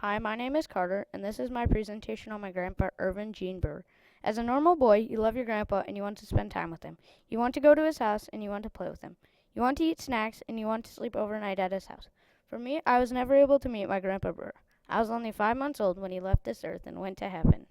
Hi, my name is Carter, and this is my presentation on my grandpa, Ervin Breuer. As a normal boy, you love your grandpa and you want to spend time with him. You want to go to his house and you want to play with him. You want to eat snacks and you want to sleep overnight at his house. For me, I was never able to meet my grandpa Breuer. I was only 5 months old when he left this earth and went to heaven.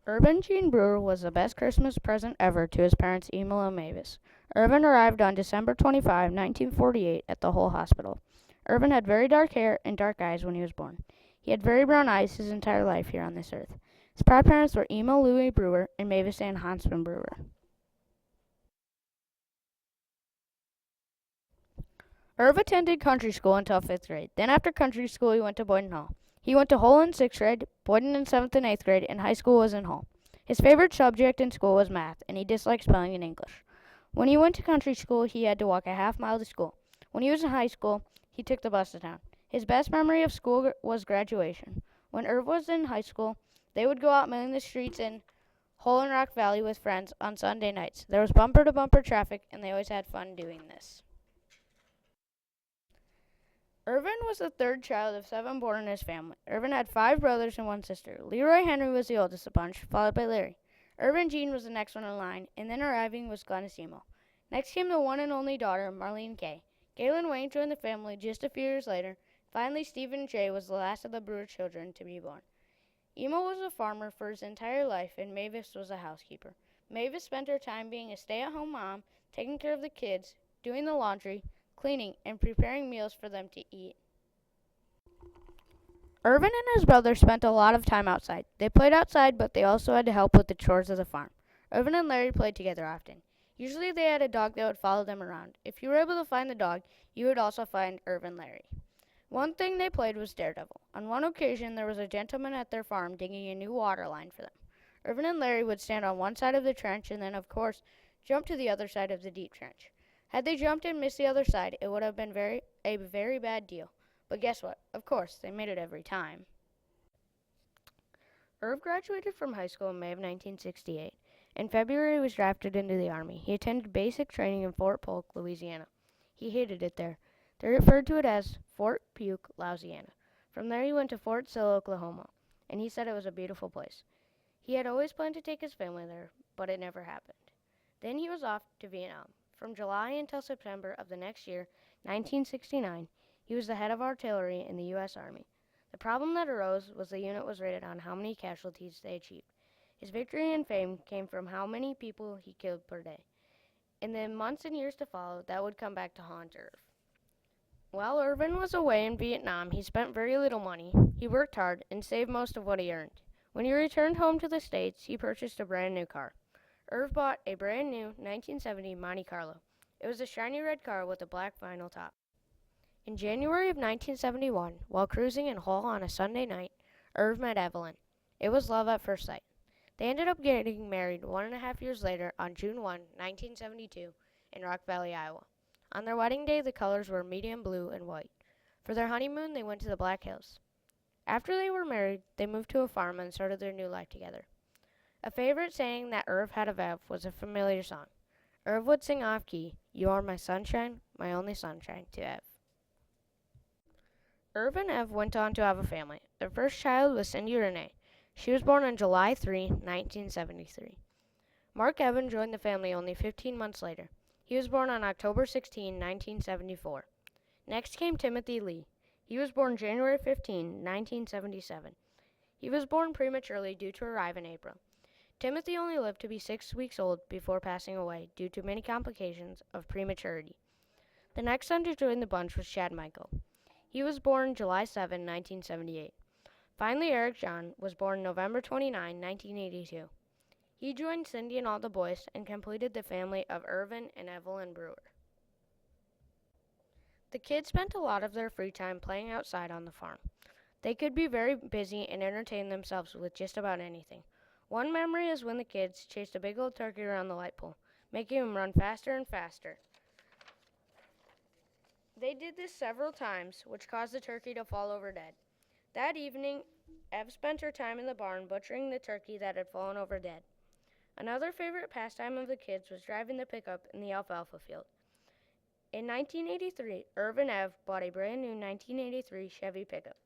Ervin Breuer was the best Christmas present ever to his parents Emil and Mavis. Ervin arrived on December 25, 1948 at the Hull Hospital. Ervin had very dark hair and dark eyes when he was born. He had very brown eyes his entire life here on this earth. His proud parents were Emil Louis Breuer and Mavis Ann Hansman Breuer. Irv attended country school until 5th grade. Then after country school, he went to Boyden Hall. He went to Hull in 6th grade, Boyden in 7th and 8th grade, and high school was in Hull. His favorite subject in school was math, and he disliked spelling and English. When he went to country school, he had to walk a half-mile to school. When he was in high school, he took the bus to town. His best memory of school was graduation. When Irv was in high school, they would go out milling the streets in Hull and Rock Valley with friends on Sunday nights. There was bumper-to-bumper traffic, and they always had fun doing this. Ervin was the third child of 7 born in his family. Ervin had 5 brothers and 1 sister. Leroy Henry was the oldest of the bunch, followed by Larry. Ervin Jean was the next one in line, and then arriving was Glennis Emo. Next came the one and only daughter, Marlene Kay. Galen Wayne joined the family just a few years later. Finally, Stephen J. was the last of the Breuer children to be born. Emo was a farmer for his entire life, and Mavis was a housekeeper. Mavis spent her time being a stay-at-home mom, taking care of the kids, doing the laundry, cleaning, and preparing meals for them to eat. Ervin and his brother spent a lot of time outside. They played outside, but they also had to help with the chores of the farm. Ervin and Larry played together often. Usually they had a dog that would follow them around. If you were able to find the dog, you would also find Ervin Larry. One thing they played was Daredevil. On one occasion, there was a gentleman at their farm digging a new water line for them. Ervin and Larry would stand on one side of the trench and then, of course, jump to the other side of the deep trench. Had they jumped and missed the other side, it would have been a very bad deal. But guess what? Of course, they made it every time. Irv graduated from high school in May of 1968. In February, he was drafted into the Army. He attended basic training in Fort Polk, Louisiana. He hated it there. They referred to it as Fort Puke, Louisiana. From there, he went to Fort Sill, Oklahoma, and he said it was a beautiful place. He had always planned to take his family there, but it never happened. Then he was off to Vietnam. From July until September of the next year, 1969, he was the head of artillery in the U.S. Army. The problem that arose was the unit was rated on how many casualties they achieved. His victory and fame came from how many people he killed per day. In the months and years to follow, that would come back to haunt Irv. While Ervin was away in Vietnam, he spent very little money. He worked hard and saved most of what he earned. When he returned home to the States, he purchased a brand new car. Irv bought a brand new 1970 Monte Carlo. It was a shiny red car with a black vinyl top. In January of 1971, while cruising in Hull on a Sunday night, Irv met Evelyn. It was love at first sight. They ended up getting married 1.5 years later on June 1, 1972, in Rock Valley, Iowa. On their wedding day, the colors were medium blue and white. For their honeymoon, they went to the Black Hills. After they were married, they moved to a farm and started their new life together. A favorite saying that Irv had of Ev was a familiar song. Irv would sing off-key, "You are my sunshine, my only sunshine," to Ev. Irv and Ev went on to have a family. Their first child was Cindy Renee. She was born on July 3, 1973. Mark Evan joined the family only 15 months later. He was born on October 16, 1974. Next came Timothy Lee. He was born January 15, 1977. He was born prematurely due to arrive in April. Timothy only lived to be 6 weeks old before passing away due to many complications of prematurity. The next son to join the bunch was Chad Michael. He was born July 7, 1978. Finally, Eric John was born November 29, 1982. He joined Cindy and all the boys and completed the family of Ervin and Evelyn Breuer. The kids spent a lot of their free time playing outside on the farm. They could be very busy and entertain themselves with just about anything. One memory is when the kids chased a big old turkey around the light pole, making him run faster and faster. They did this several times, which caused the turkey to fall over dead. That evening, Ev spent her time in the barn butchering the turkey that had fallen over dead. Another favorite pastime of the kids was driving the pickup in the alfalfa field. In 1983, Irv and Ev bought a brand new 1983 Chevy pickup.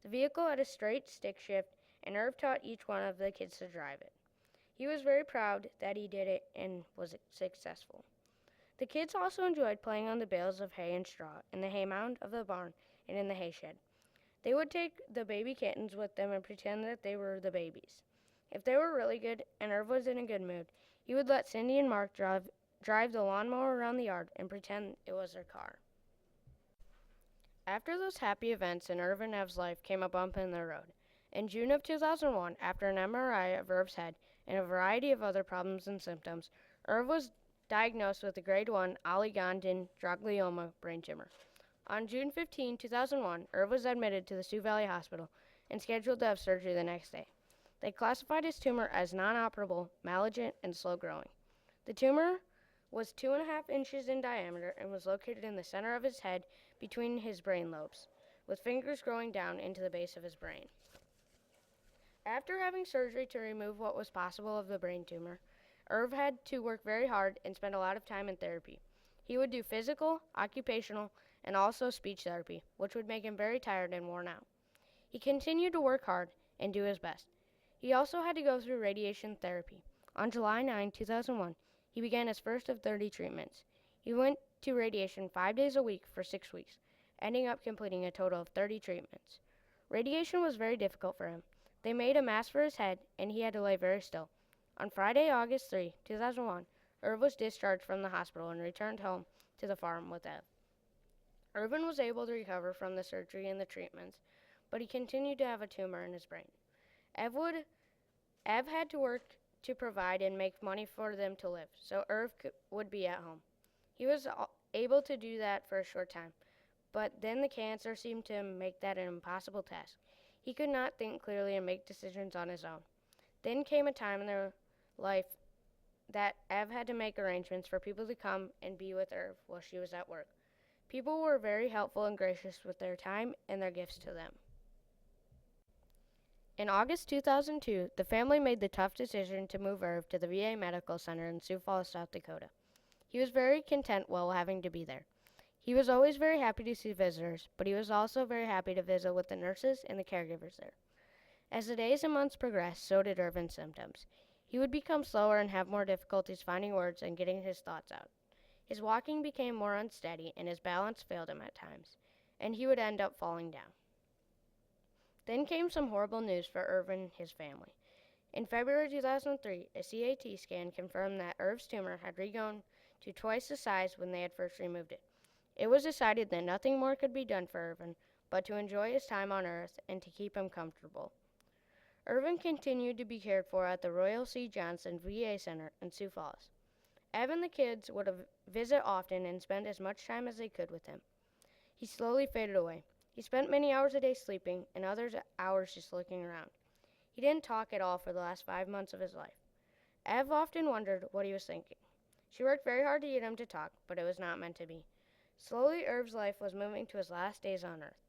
The vehicle had a straight stick shift, and Irv taught each one of the kids to drive it. He was very proud that he did it and was successful. The kids also enjoyed playing on the bales of hay and straw, in the hay mound of the barn, and in the hay shed. They would take the baby kittens with them and pretend that they were the babies. If they were really good and Irv was in a good mood, he would let Cindy and Mark drive the lawnmower around the yard and pretend it was their car. After those happy events in Irv and Ev's life came a bump in the road. In June of 2001, after an MRI of Irv's head and a variety of other problems and symptoms, Irv was diagnosed with a grade 1 oligodendroglioma brain tumor. On June 15, 2001, Irv was admitted to the Sioux Valley Hospital and scheduled to have surgery the next day. They classified his tumor as non-operable, malignant, and slow-growing. The tumor was 2.5 inches in diameter and was located in the center of his head between his brain lobes, with fingers growing down into the base of his brain. After having surgery to remove what was possible of the brain tumor, Irv had to work very hard and spend a lot of time in therapy. He would do physical, occupational, and also speech therapy, which would make him very tired and worn out. He continued to work hard and do his best. He also had to go through radiation therapy. On July 9, 2001, he began his first of 30 treatments. He went to radiation 5 days a week for 6 weeks, ending up completing a total of 30 treatments. Radiation was very difficult for him. They made a mask for his head, and he had to lay very still. On Friday, August 3, 2001, Irv was discharged from the hospital and returned home to the farm with Ev. Ervin was able to recover from the surgery and the treatments, but he continued to have a tumor in his brain. Ev had to work to provide and make money for them to live, so Irv would be at home. He was able to do that for a short time, but then the cancer seemed to make that an impossible task. He could not think clearly and make decisions on his own. Then came a time in their life that Ev had to make arrangements for people to come and be with Irv while she was at work. People were very helpful and gracious with their time and their gifts to them. In August 2002, the family made the tough decision to move Irv to the VA Medical Center in Sioux Falls, South Dakota. He was very content while having to be there. He was always very happy to see visitors, but he was also very happy to visit with the nurses and the caregivers there. As the days and months progressed, so did Irvin's symptoms. He would become slower and have more difficulties finding words and getting his thoughts out. His walking became more unsteady, and his balance failed him at times, and he would end up falling down. Then came some horrible news for Irv and his family. In February 2003, a CAT scan confirmed that Irv's tumor had regrown to twice the size when they had first removed it. It was decided that nothing more could be done for Irvin but to enjoy his time on Earth and to keep him comfortable. Irvin continued to be cared for at the Royal C. Johnson VA Center in Sioux Falls. Ev and the kids would visit often and spend as much time as they could with him. He slowly faded away. He spent many hours a day sleeping and other hours just looking around. He didn't talk at all for the last 5 months of his life. Ev often wondered what he was thinking. She worked very hard to get him to talk, but it was not meant to be. Slowly, Irv's life was moving to his last days on Earth.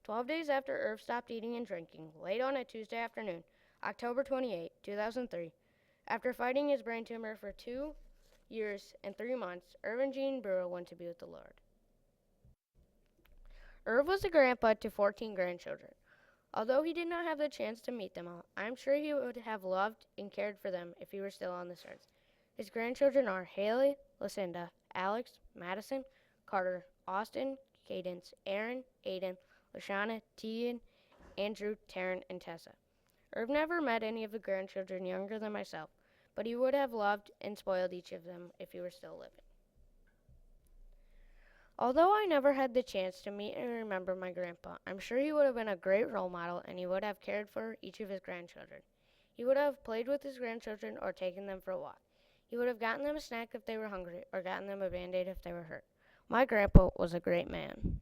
12 days after Irv stopped eating and drinking, late on a Tuesday afternoon, October 28, 2003, after fighting his brain tumor for 2 years and 3 months, Ervin Breuer went to be with the Lord. Irv was a grandpa to 14 grandchildren. Although he did not have the chance to meet them all, I am sure he would have loved and cared for them if he were still on this earth. His grandchildren are Haley, Lucinda, Alex, Madison, Carter, Austin, Cadence, Aaron, Aiden, Lashana, Tegan, Andrew, Taryn, and Tessa. Irv never met any of the grandchildren younger than myself, but he would have loved and spoiled each of them if he were still living. Although I never had the chance to meet and remember my grandpa, I'm sure he would have been a great role model and he would have cared for each of his grandchildren. He would have played with his grandchildren or taken them for a walk. He would have gotten them a snack if they were hungry or gotten them a Band-Aid if they were hurt. My grandpa was a great man.